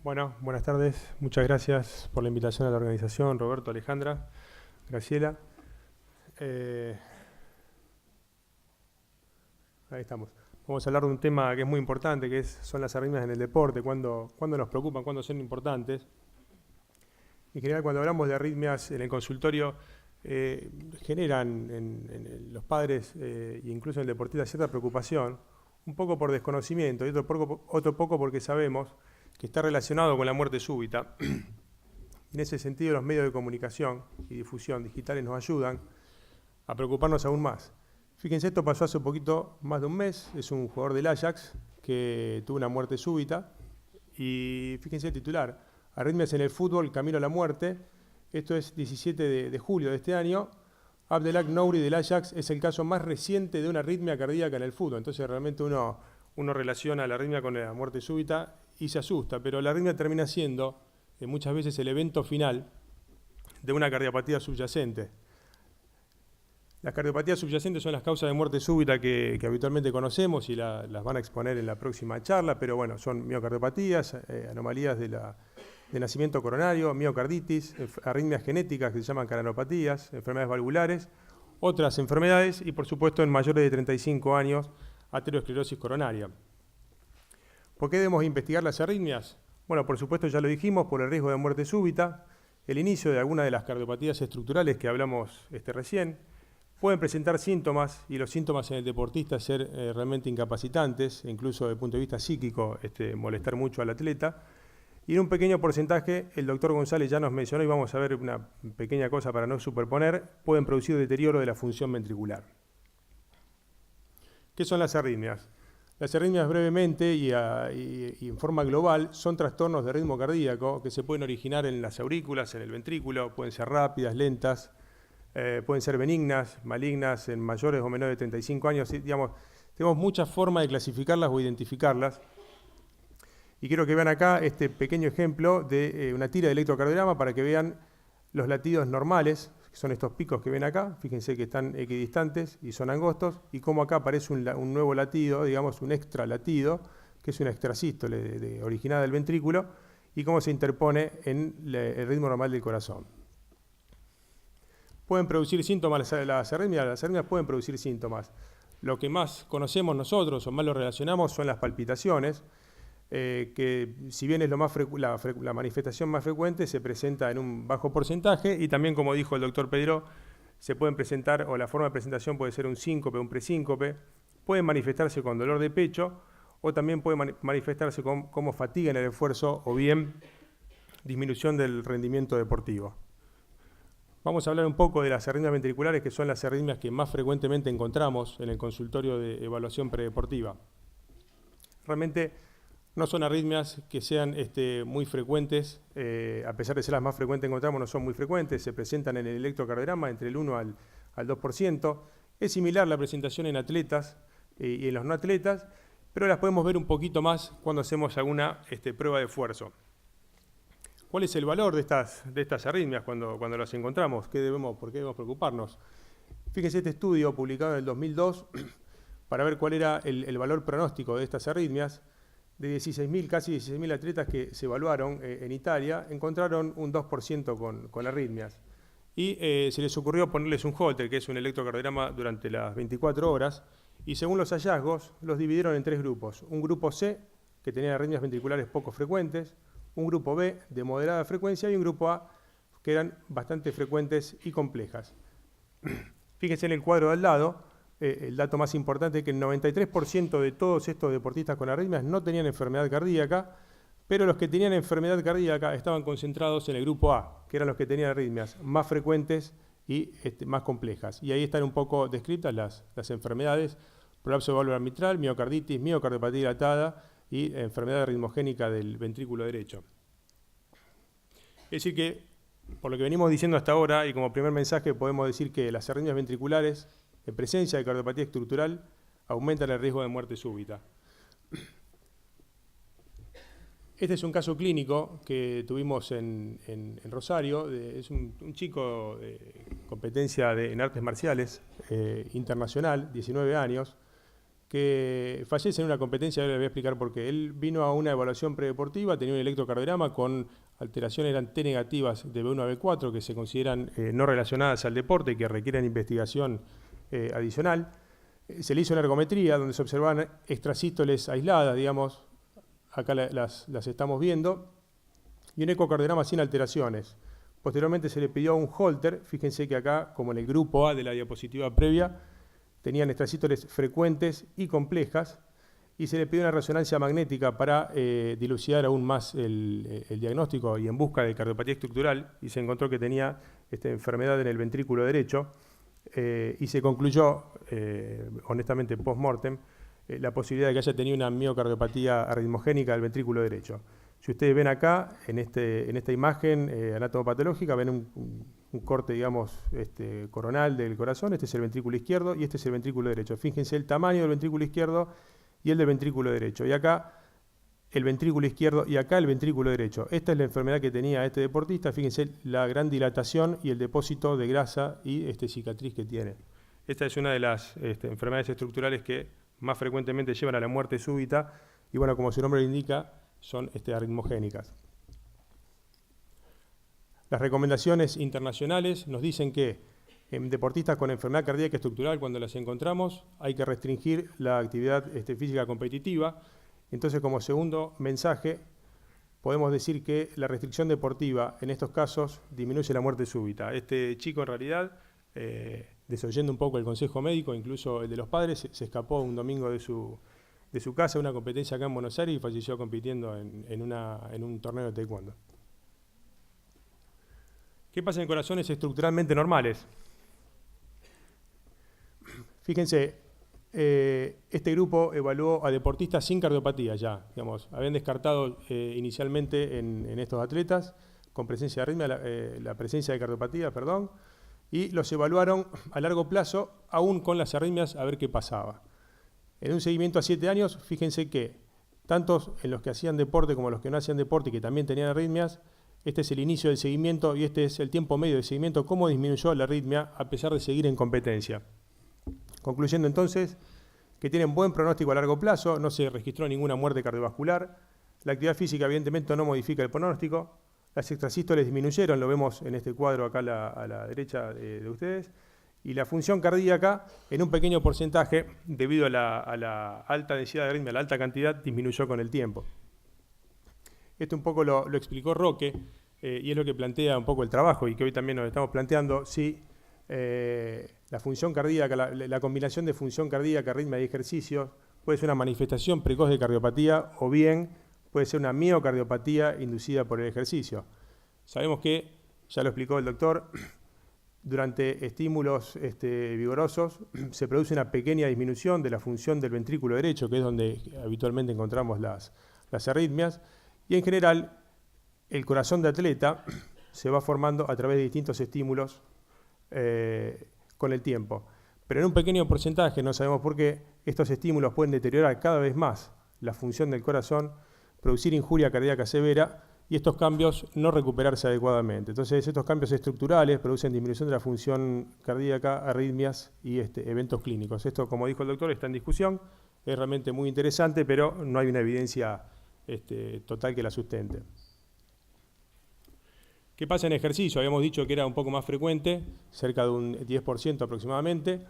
Bueno, buenas tardes. Muchas gracias por la invitación a la organización, Roberto, Alejandra, Graciela. Ahí estamos. Vamos a hablar de un tema que es muy importante, que son las arritmias en el deporte, cuándo nos preocupan, cuándo son importantes. En general, cuando hablamos de arritmias en el consultorio, generan en los padres e incluso en el deportista cierta preocupación, un poco por desconocimiento y otro poco porque sabemos que está relacionado con la muerte súbita. En ese sentido, los medios de comunicación y difusión digitales nos ayudan a preocuparnos aún más. Fíjense, esto pasó hace poquito, más de un mes. Es un jugador del Ajax que tuvo una muerte súbita. Y fíjense el titular: arritmias en el fútbol, camino a la muerte. Esto es 17 de julio de este año. Abdelhak Nouri del Ajax es el caso más reciente de una arritmia cardíaca en el fútbol. Entonces realmente uno relaciona la arritmia con la muerte súbita y se asusta, pero la arritmia termina siendo muchas veces el evento final de una cardiopatía subyacente. Las cardiopatías subyacentes son las causas de muerte súbita que habitualmente conocemos y las van a exponer en la próxima charla, pero bueno, son miocardiopatías, anomalías de nacimiento coronario, miocarditis, arritmias genéticas que se llaman caranopatías, enfermedades valvulares, otras enfermedades y por supuesto en mayores de 35 años, aterosclerosis coronaria. ¿Por qué debemos investigar las arritmias? Bueno, por supuesto ya lo dijimos, por el riesgo de muerte súbita, el inicio de alguna de las cardiopatías estructurales que hablamos recién, pueden presentar síntomas y los síntomas en el deportista ser realmente incapacitantes, incluso desde el punto de vista psíquico, molestar mucho al atleta. Y en un pequeño porcentaje, el doctor González ya nos mencionó, y vamos a ver una pequeña cosa para no superponer, pueden producir deterioro de la función ventricular. ¿Qué son las arritmias? Las arritmias brevemente y en forma global son trastornos de ritmo cardíaco que se pueden originar en las aurículas, en el ventrículo, pueden ser rápidas, lentas, pueden ser benignas, malignas, en mayores o menores de 35 años. Digamos, tenemos muchas formas de clasificarlas o identificarlas. Y quiero que vean acá este pequeño ejemplo de una tira de electrocardiograma para que vean los latidos normales, que son estos picos que ven acá. Fíjense que están equidistantes y son angostos, y cómo acá aparece un nuevo latido, digamos un extra latido, que es una extrasístole originada del ventrículo, y cómo se interpone en el ritmo normal del corazón. Pueden producir síntomas las arritmias pueden producir síntomas. Lo que más conocemos nosotros o más lo relacionamos son las palpitaciones, que si bien es la manifestación más frecuente, se presenta en un bajo porcentaje y también, como dijo el doctor Pedro, se pueden presentar, o la forma de presentación puede ser un síncope, un presíncope, pueden manifestarse con dolor de pecho o también pueden manifestarse como fatiga en el esfuerzo o bien disminución del rendimiento deportivo. Vamos a hablar un poco de las arritmias ventriculares, que son las arritmias que más frecuentemente encontramos en el consultorio de evaluación predeportiva. Realmente no son arritmias que sean muy frecuentes, a pesar de ser las más frecuentes que encontramos, no son muy frecuentes, se presentan en el electrocardiograma entre el 1 al 2%. Es similar la presentación en atletas y en los no atletas, pero las podemos ver un poquito más cuando hacemos alguna prueba de esfuerzo. ¿Cuál es el valor de estas arritmias cuando las encontramos? ¿Por qué debemos preocuparnos? Fíjense este estudio publicado en el 2002 para ver cuál era el valor pronóstico de estas arritmias. De casi 16.000 atletas que se evaluaron en Italia, encontraron un 2% con arritmias. Y se les ocurrió ponerles un Holter, que es un electrocardiograma durante las 24 horas, y según los hallazgos, los dividieron en 3 grupos. Un grupo C, que tenía arritmias ventriculares poco frecuentes, un grupo B, de moderada frecuencia, y un grupo A, que eran bastante frecuentes y complejas. Fíjense en el cuadro de al lado, el dato más importante es que el 93% de todos estos deportistas con arritmias no tenían enfermedad cardíaca, pero los que tenían enfermedad cardíaca estaban concentrados en el grupo A, que eran los que tenían arritmias más frecuentes y más complejas. Y ahí están un poco descritas las enfermedades: prolapso valvular mitral, miocarditis, miocardiopatía dilatada y enfermedad ritmogénica del ventrículo derecho. Es decir que, por lo que venimos diciendo hasta ahora, y como primer mensaje podemos decir que las arritmias ventriculares en presencia de cardiopatía estructural aumentan el riesgo de muerte súbita. Este es un caso clínico que tuvimos en Rosario. Es un chico de competencia en artes marciales internacional, 19 años, que fallece en una competencia, ahora le voy a explicar por qué. Él vino a una evaluación predeportiva, tenía un electrocardiograma con alteraciones, eran T negativas de B1 a B4, que se consideran no relacionadas al deporte y que requieren investigación adicional. Se le hizo una ergometría donde se observaban extrasístoles aisladas, digamos, acá las estamos viendo, y un ecocardiograma sin alteraciones. Posteriormente se le pidió un Holter, fíjense que acá, como en el grupo A de la diapositiva previa, tenían extrasístoles frecuentes y complejas, y se le pidió una resonancia magnética para dilucidar aún más el diagnóstico y en busca de cardiopatía estructural, y se encontró que tenía esta enfermedad en el ventrículo derecho, y se concluyó, honestamente post-mortem, la posibilidad de que haya tenido una miocardiopatía arritmogénica del ventrículo derecho. Si ustedes ven acá, en esta imagen anatomopatológica, ven un corte, digamos, coronal del corazón. Este es el ventrículo izquierdo y este es el ventrículo derecho. Fíjense el tamaño del ventrículo izquierdo y el del ventrículo derecho. Y acá el ventrículo izquierdo y acá el ventrículo derecho. Esta es la enfermedad que tenía este deportista. Fíjense la gran dilatación y el depósito de grasa y cicatriz que tiene. Esta es una de las enfermedades estructurales que más frecuentemente llevan a la muerte súbita y, bueno, como su nombre lo indica, son arritmogénicas. Las recomendaciones internacionales nos dicen que en deportistas con enfermedad cardíaca estructural, cuando las encontramos, hay que restringir la actividad física competitiva. Entonces, como segundo mensaje, podemos decir que la restricción deportiva en estos casos disminuye la muerte súbita. Este chico, en realidad, desoyendo un poco el consejo médico, incluso el de los padres, se escapó un domingo de su casa a una competencia acá en Buenos Aires y falleció compitiendo en un torneo de taekwondo. ¿Qué pasa en corazones estructuralmente normales? Fíjense, este grupo evaluó a deportistas sin cardiopatía ya, digamos, habían descartado inicialmente en estos atletas con presencia de arritmia la presencia de cardiopatía, perdón, y los evaluaron a largo plazo, aún con las arritmias, a ver qué pasaba. En un seguimiento a 7 años, fíjense que tantos en los que hacían deporte como los que no hacían deporte y que también tenían arritmias, este es el inicio del seguimiento y este es el tiempo medio de seguimiento, cómo disminuyó la arritmia a pesar de seguir en competencia. Concluyendo entonces que tienen buen pronóstico a largo plazo, no se registró ninguna muerte cardiovascular, la actividad física evidentemente no modifica el pronóstico, las extrasístoles disminuyeron, lo vemos en este cuadro acá a la derecha de ustedes, y la función cardíaca, en un pequeño porcentaje, debido a la alta densidad de arritmia, a la alta cantidad, disminuyó con el tiempo. Esto un poco lo explicó Roque, y es lo que plantea un poco el trabajo, y que hoy también nos estamos planteando, si la función cardíaca, la combinación de función cardíaca, arritmia y ejercicio, puede ser una manifestación precoz de cardiopatía, o bien puede ser una miocardiopatía inducida por el ejercicio. Sabemos que, ya lo explicó el doctor, durante estímulos vigorosos se produce una pequeña disminución de la función del ventrículo derecho, que es donde habitualmente encontramos las arritmias, y en general el corazón de atleta se va formando a través de distintos estímulos con el tiempo. Pero en un pequeño porcentaje, no sabemos por qué, estos estímulos pueden deteriorar cada vez más la función del corazón, producir injuria cardíaca severa, y estos cambios no recuperarse adecuadamente. Entonces, estos cambios estructurales producen disminución de la función cardíaca, arritmias y eventos clínicos. Esto, como dijo el doctor, está en discusión, es realmente muy interesante, pero no hay una evidencia total que la sustente. ¿Qué pasa en ejercicio? Habíamos dicho que era un poco más frecuente, cerca de un 10% aproximadamente.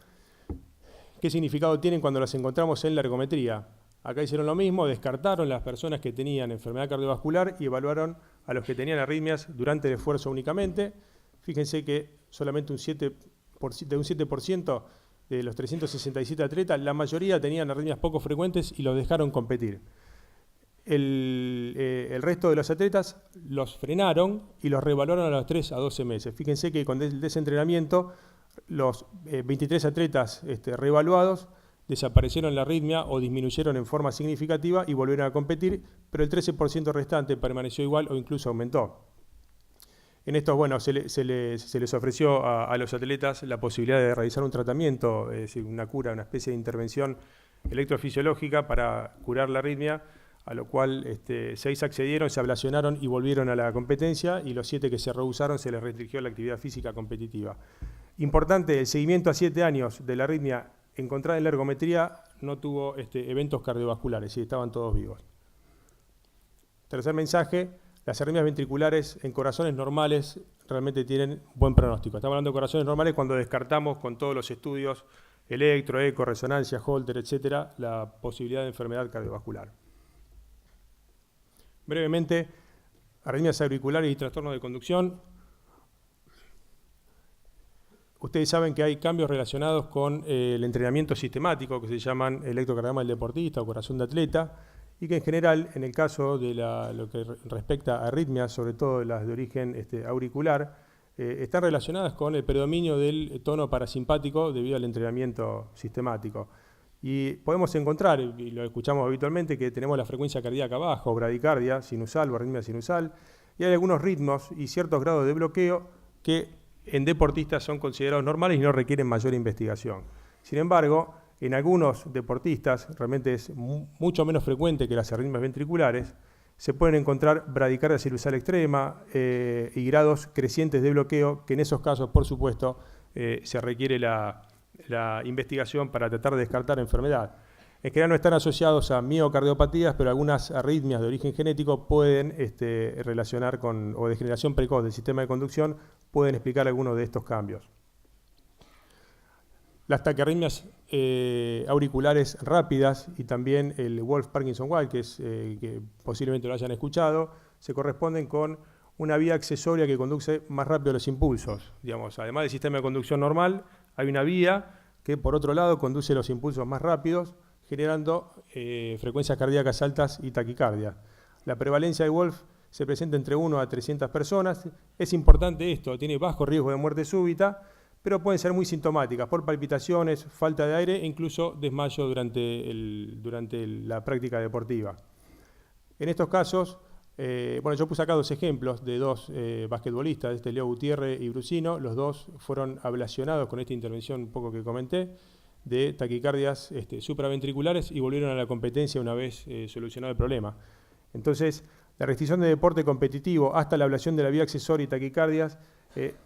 ¿Qué significado tienen cuando las encontramos en la ergometría? Acá hicieron lo mismo, descartaron las personas que tenían enfermedad cardiovascular y evaluaron a los que tenían arritmias durante el esfuerzo únicamente. Fíjense que solamente un 7% de los 367 atletas, la mayoría tenían arritmias poco frecuentes y los dejaron competir. El resto de los atletas los frenaron y los reevaluaron a los 3 a 12 meses. Fíjense que con el desentrenamiento, los 23 atletas reevaluados desaparecieron la arritmia o disminuyeron en forma significativa y volvieron a competir, pero el 13% restante permaneció igual o incluso aumentó. En estos, bueno, se les ofreció a los atletas la posibilidad de realizar un tratamiento, es decir, una cura, una especie de intervención electrofisiológica para curar la arritmia, a lo cual 6 accedieron, se ablacionaron y volvieron a la competencia, y los 7 que se rehusaron se les restringió la actividad física competitiva. Importante, el seguimiento a 7 años de la arritmia encontrada en la ergometría no tuvo eventos cardiovasculares y estaban todos vivos. Tercer mensaje, las arritmias ventriculares en corazones normales realmente tienen buen pronóstico. Estamos hablando de corazones normales cuando descartamos con todos los estudios, electro, eco, resonancia, Holter, etcétera, la posibilidad de enfermedad cardiovascular. Brevemente, arritmias auriculares y trastornos de conducción. Ustedes saben que hay cambios relacionados con el entrenamiento sistemático que se llaman electrocardiograma del deportista o corazón de atleta y que en general, en el caso de lo que respecta a arritmias, sobre todo las de origen auricular, están relacionadas con el predominio del tono parasimpático debido al entrenamiento sistemático. Y podemos encontrar, y lo escuchamos habitualmente, que tenemos la frecuencia cardíaca baja o bradicardia sinusal o arritmia sinusal, y hay algunos ritmos y ciertos grados de bloqueo que en deportistas son considerados normales y no requieren mayor investigación. Sin embargo, en algunos deportistas, realmente es mucho menos frecuente que las arritmias ventriculares, se pueden encontrar bradicardia sinusal extrema y grados crecientes de bloqueo, que en esos casos, por supuesto, se requiere la investigación para tratar de descartar enfermedad. En general no están asociados a miocardiopatías, pero algunas arritmias de origen genético pueden relacionar con, o degeneración precoz del sistema de conducción, pueden explicar algunos de estos cambios. Las taquiarritmias auriculares rápidas y también el Wolff-Parkinson-White, que posiblemente lo hayan escuchado, se corresponden con una vía accesoria que conduce más rápido los impulsos. Digamos, además del sistema de conducción normal, hay una vía que por otro lado conduce los impulsos más rápidos, generando frecuencias cardíacas altas y taquicardia. La prevalencia de Wolff se presenta entre 1 a 300 personas. Es importante esto, tiene bajo riesgo de muerte súbita, pero pueden ser muy sintomáticas por palpitaciones, falta de aire e incluso desmayo durante la práctica deportiva. En estos casos, yo puse acá dos ejemplos de dos basquetbolistas, Leo Gutiérrez y Brusino. Los dos fueron ablacionados con esta intervención un poco que comenté, de taquicardias supraventriculares y volvieron a la competencia una vez solucionado el problema. Entonces, la restricción de deporte competitivo hasta la ablación de la vía accesoria y taquicardias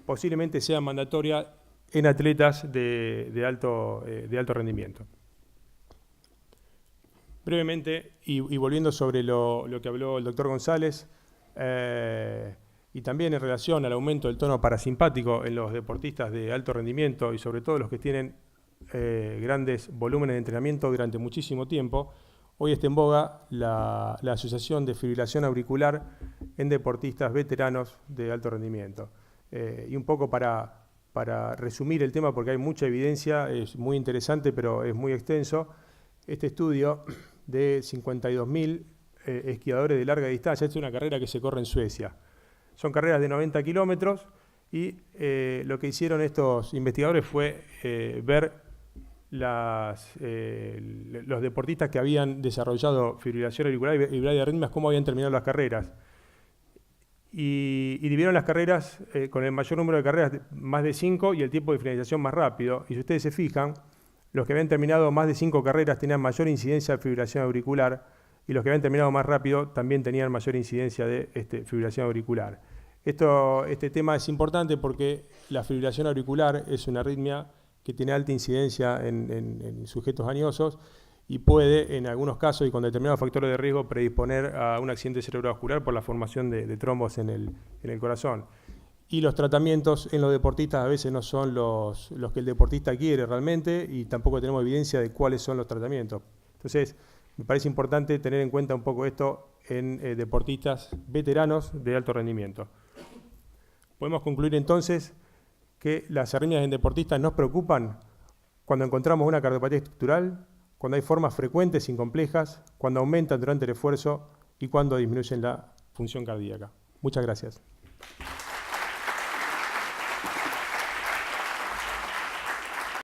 posiblemente sea mandatoria en atletas de alto rendimiento. Brevemente, y volviendo sobre lo que habló el doctor González, y también en relación al aumento del tono parasimpático en los deportistas de alto rendimiento y sobre todo los que tienen grandes volúmenes de entrenamiento durante muchísimo tiempo, hoy está en boga la Asociación de Fibrilación Auricular en deportistas veteranos de alto rendimiento. Y un poco para resumir el tema, porque hay mucha evidencia, es muy interesante, pero es muy extenso, este estudio de 52.000 esquiadores de larga distancia, esta es una carrera que se corre en Suecia. Son carreras de 90 kilómetros y lo que hicieron estos investigadores fue ver los deportistas que habían desarrollado fibrilación auricular y bradiarritmias, cómo habían terminado las carreras. Y dividieron las carreras con el mayor número de carreras, más de 5, y el tiempo de finalización más rápido. Y si ustedes se fijan, los que habían terminado más de 5 carreras tenían mayor incidencia de fibrilación auricular, y los que habían terminado más rápido también tenían mayor incidencia de fibrilación auricular. Este tema es importante porque la fibrilación auricular es una arritmia que tiene alta incidencia en sujetos añosos y puede, en algunos casos y con determinados factores de riesgo, predisponer a un accidente cerebrovascular por la formación de trombos en el corazón. Y los tratamientos en los deportistas a veces no son los que el deportista quiere realmente y tampoco tenemos evidencia de cuáles son los tratamientos. Entonces, me parece importante tener en cuenta un poco esto en deportistas veteranos de alto rendimiento. Podemos concluir entonces que las arritmias en deportistas nos preocupan cuando encontramos una cardiopatía estructural, cuando hay formas frecuentes y complejas, cuando aumentan durante el esfuerzo y cuando disminuyen la función cardíaca. Muchas gracias.